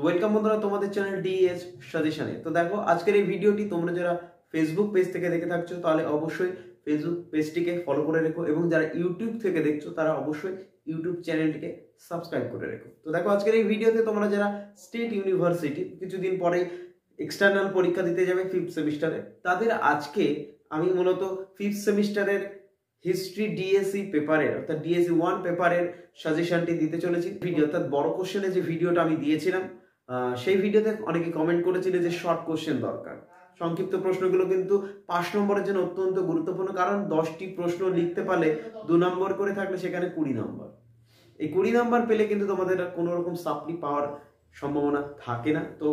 Welcome বন্ধুরা তোমাদের channel DS সাজেশনে। তো দেখো আজকের এই ভিডিওটি তোমরা যারা ফেসবুক পেজ থেকে দেখে থাকছো তাহলে অবশ্যই ফেসবুক পেজটিকে ফলো করে রেখো, এবং যারা ইউটিউব থেকে দেখছো তারা অবশ্যই ইউটিউব চ্যানেলটিকে সাবস্ক্রাইব করে রেখো। তো দেখো আজকের এই ভিডিওতে তোমরা যারা স্টেট ইউনিভার্সিটি কিছুদিন পরেই এক্সটার্নাল পরীক্ষা দিতে যাবে 5th সেমিস্টারে, তাদের আজকে আমি মূলত 5th সেমিস্টারের হিস্ট্রি ডিএসসি পেপারের অর্থাৎ ডিএসসি 1 পেপারের সাজেশনটি দিতে চলেছি। ভিডিও অর্থাৎ বড় কোশ্চেনে যে ভিডিওটা আমি দিয়েছিলাম সেই ভিডিওতে অনেকে কমেন্ট করেছিল যে শর্ট কোশ্চেন দরকার। সংক্ষিপ্ত প্রশ্নগুলো কিন্তু 5 নম্বরের জন্য অত্যন্ত গুরুত্বপূর্ণ, কারণ 10টি প্রশ্ন লিখতে পারলে 2 নম্বর করে থাকলে সেখানে 20 নম্বর। এই 20 নম্বর পেলে কিন্তু তোমাদের কোনো রকম সাপ্লি পাওয়ার সম্ভাবনা থাকে না। তো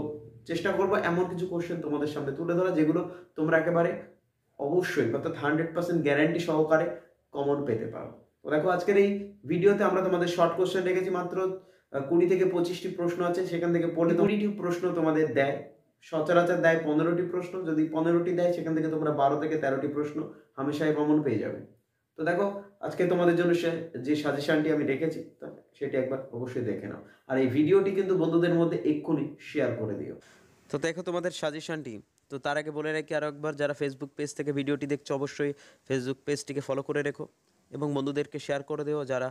চেষ্টা করবো এমন কিছু কোশ্চেন তোমাদের সামনে তুলে ধরা যেগুলো তোমরা একেবারে অবশ্যই অর্থাৎ 100% গ্যারান্টি সহকারে কমন পেতে পারো। তো দেখো আজকের এই ভিডিওতে আমরা তোমাদের শর্ট কোশ্চেন রেখেছি, মাত্র 20 থেকে 25টি প্রশ্ন আছে, সেখান থেকে 20টি প্রশ্ন তোমাদের দেয়। সচরাচর দেয় 15টি প্রশ্ন, যদি 15টি দেয় সেখান থেকে তোমরা 12 থেকে 13টি প্রশ্ন হামেশাই কমন পেয়ে যাবে। তো দেখো আজকে তোমাদের জন্য যে সাজেশনটি আমি রেখেছি সেটি একবার অবশ্যই দেখে নাও, আর এই ভিডিওটি কিন্তু বন্ধুদের মধ্যে এক্ষুনি শেয়ার করে দিও। তো দেখো তোমাদের সাজেশনটি। তো তার আগে বলে রাখি আরও একবার, যারা ফেসবুক পেজ থেকে ভিডিওটি দেখছো অবশ্যই ফেসবুক পেজটিকে ফলো করে রেখো এবং বন্ধুদেরকে শেয়ার করে দিও। যারা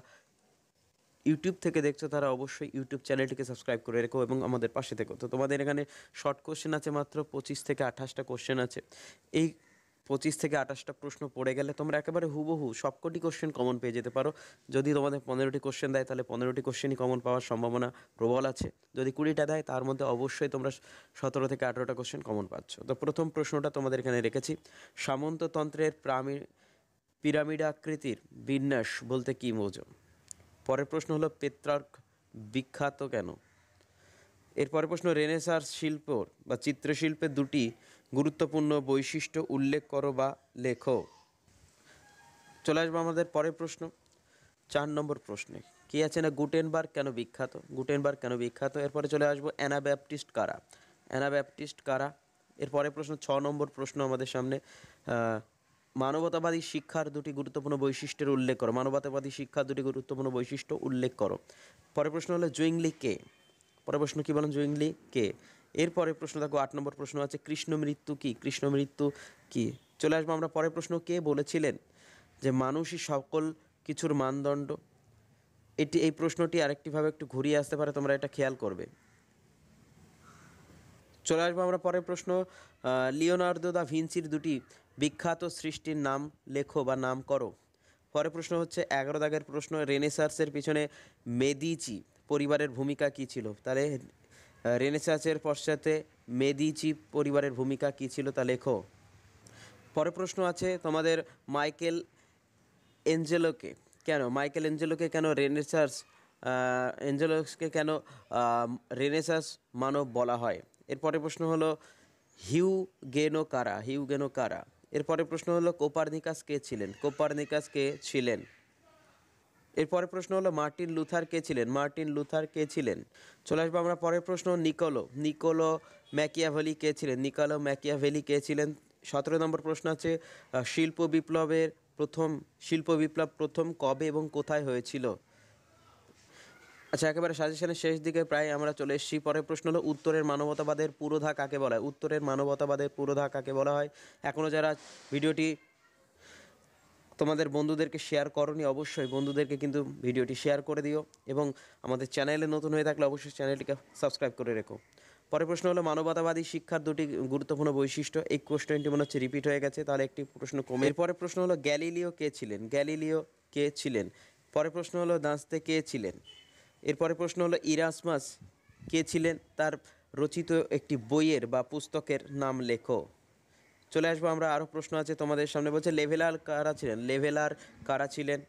ইউটিউব থেকে দেখছো তারা অবশ্যই ইউটিউব চ্যানেলটিকে সাবস্ক্রাইব করে রেখো এবং আমাদের পাশে থেকো। তো তোমাদের এখানে শর্ট কোশ্চেন আছে মাত্র 25 থেকে 28টা কোশ্চেন আছে। এই 25 থেকে 28টা প্রশ্ন পড়ে গেলে তোমরা একেবারে হুবহু সবকটি কোশ্চেন কমন পেয়ে যেতে পারো। যদি তোমাদের 15টি কোশ্চেন দেয় তাহলে 15টি কোশ্চেনই কমন পাওয়ার সম্ভাবনা প্রবল আছে। যদি 20টা দেয় তার মধ্যে অবশ্যই তোমরা 17 থেকে 18টা কোশ্চেন কমন পাচ্ছ। তো প্রথম প্রশ্নটা তোমাদের এখানে রেখেছি, সামন্ততন্ত্রের পিরামিড আকৃতির বিন্যাস বলতে কী বোঝো? পরের প্রশ্ন হলো পেত্রার্ক বিখ্যাত কেন? এরপরের প্রশ্ন, রেনেসাঁস শিল্প বা চিত্রশিল্পের দুটি গুরুত্বপূর্ণ বৈশিষ্ট্য উল্লেখ করো বা লেখো। চলে আসবো আমাদের পরের প্রশ্ন, 4 নম্বর প্রশ্নে। কি আছে না, গুটেনবার্গ কেন বিখ্যাত? গুটেনবার্গ কেন বিখ্যাত? এরপরে চলে আসবো অ্যানাব্যাপটিস্ট কারা? অ্যানাব্যাপটিস্ট কারা? এরপরের প্রশ্ন 6 নম্বর প্রশ্ন আমাদের সামনে, মানবতাবাদী শিক্ষার দুটি গুরুত্বপূর্ণ বৈশিষ্ট্যের উল্লেখ করো। মানবতাবাদী শিক্ষার দুটি গুরুত্বপূর্ণ বৈশিষ্ট্য উল্লেখ করো। পরের প্রশ্ন হলো জুইংলি কে? পরের প্রশ্ন কী বলেন, জুইংলি কে? এরপরে প্রশ্ন দেখো 8 নম্বর প্রশ্ন আছে, কৃষ্ণ মৃত্যু কী? কৃষ্ণ মৃত্যু কী? চলে আসবো আমরা পরের প্রশ্ন, কে বলেছিলেন যে মানুষই সকল কিছুর মানদণ্ড? এই প্রশ্নটি আরেকটিভাবে একটু ঘুরিয়ে আসতে পারে, তোমরা এটা খেয়াল করবে। চলে আসবো আমরা পরের প্রশ্ন, লিওনার্দো দা ভিঞ্চির দুটি বিখ্যাত সৃষ্টির নাম লেখো বা নাম করো। পরের প্রশ্ন হচ্ছে 11 দাগের প্রশ্ন, রেনেসাঁসের পিছনে মেদিচি পরিবারের ভূমিকা কী ছিল? তাহলে রেনেসাঁসের পশ্চাতে মেদিচি পরিবারের ভূমিকা কী ছিল তা লেখো। পরের প্রশ্ন আছে তোমাদের, মাইকেল এঞ্জেলোকে কেন এঞ্জেলোসকে কেন রেনেসাঁস মানব বলা হয়? এরপরের প্রশ্ন হলো হিউগেনো কারা? এরপরের প্রশ্ন হলো কোপারনিকাস কে ছিলেন? এরপরের প্রশ্ন হলো মার্টিন লুথার কে ছিলেন? চলে আসবো আমরা পরের প্রশ্ন, নিকোলো ম্যাকিয়াভেলি কে ছিলেন? 17 নম্বর প্রশ্ন আছে, শিল্প বিপ্লব প্রথম কবে এবং কোথায় হয়েছিল? আচ্ছা, একেবারে সাজেশনের শেষ দিকে প্রায় আমরা চলে এসেছি। পরের প্রশ্ন হলো, উত্তরের মানবতাবাদের পুরোধা কাকে বলা হয়? এখনও যারা ভিডিওটি তোমাদের বন্ধুদেরকে শেয়ার করনি, অবশ্যই বন্ধুদেরকে কিন্তু ভিডিওটি শেয়ার করে দিও, এবং আমাদের চ্যানেলে নতুন হয়ে থাকলে অবশ্যই চ্যানেলটিকে সাবস্ক্রাইব করে রেখো। পরের প্রশ্ন হলো, মানবতাবাদী শিক্ষার দুটি গুরুত্বপূর্ণ বৈশিষ্ট্য। এই কোশ্চেনটি মনে হচ্ছে রিপিট হয়ে গেছে, তাহলে একটি প্রশ্ন কমে। এরপরের প্রশ্ন হলো, গ্যালিলিও কে ছিলেন? পরের প্রশ্ন হলো, দাঁস্তে কে ছিলেন? এরপরের প্রশ্ন হলো, ইরাসমাস কে ছিলেন? তার রচিত একটি বইয়ের বা পুস্তকের নাম লেখো। চলে আসবো আমরা, আরও প্রশ্ন আছে তোমাদের সামনে। বলছে লেভেলার কারা ছিলেন?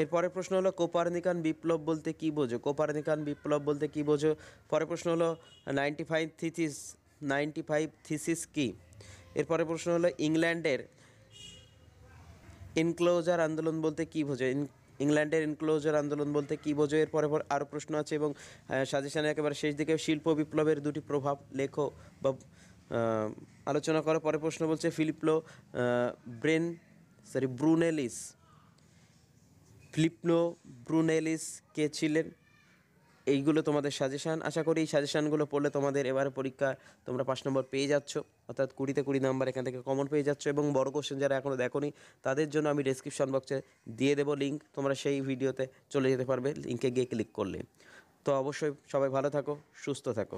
এরপরের প্রশ্ন হলো, কোপারনিকান বিপ্লব বলতে কী বোঝো? পরের প্রশ্ন হলো, 95 থিসিস কি? এরপরের প্রশ্ন হলো, ইংল্যান্ডের এনক্লোজার আন্দোলন বলতে কী বোঝো? এরপরে আরও প্রশ্ন আছে, এবং সাজেশনে একেবারে শেষ দিকে শিল্প বিপ্লবের দুটি প্রভাব লেখো বা আলোচনা করো। পরের প্রশ্ন বলছে, ফিলিপো ব্রুনেলিস কে ছিলেন? এইগুলো তোমাদের সাজেশান। আশা করি এই সাজেশানগুলো পড়লে তোমাদের এবারে পরীক্ষা তোমরা 5 নম্বর পেয়ে যাচ্ছ, অর্থাৎ 20-তে 20 নাম্বার এখান থেকে কমন পেয়ে যাচ্ছ। এবং বড় কোশ্চেন যারা এখনও দেখোনি তাদের জন্য আমি ডেসক্রিপশন বক্সে দিয়ে দেবো লিঙ্ক, তোমরা সেই ভিডিওতে চলে যেতে পারবে লিঙ্কে গিয়ে ক্লিক করলে। তো অবশ্যই সবাই ভালো থাকো, সুস্থ থাকো।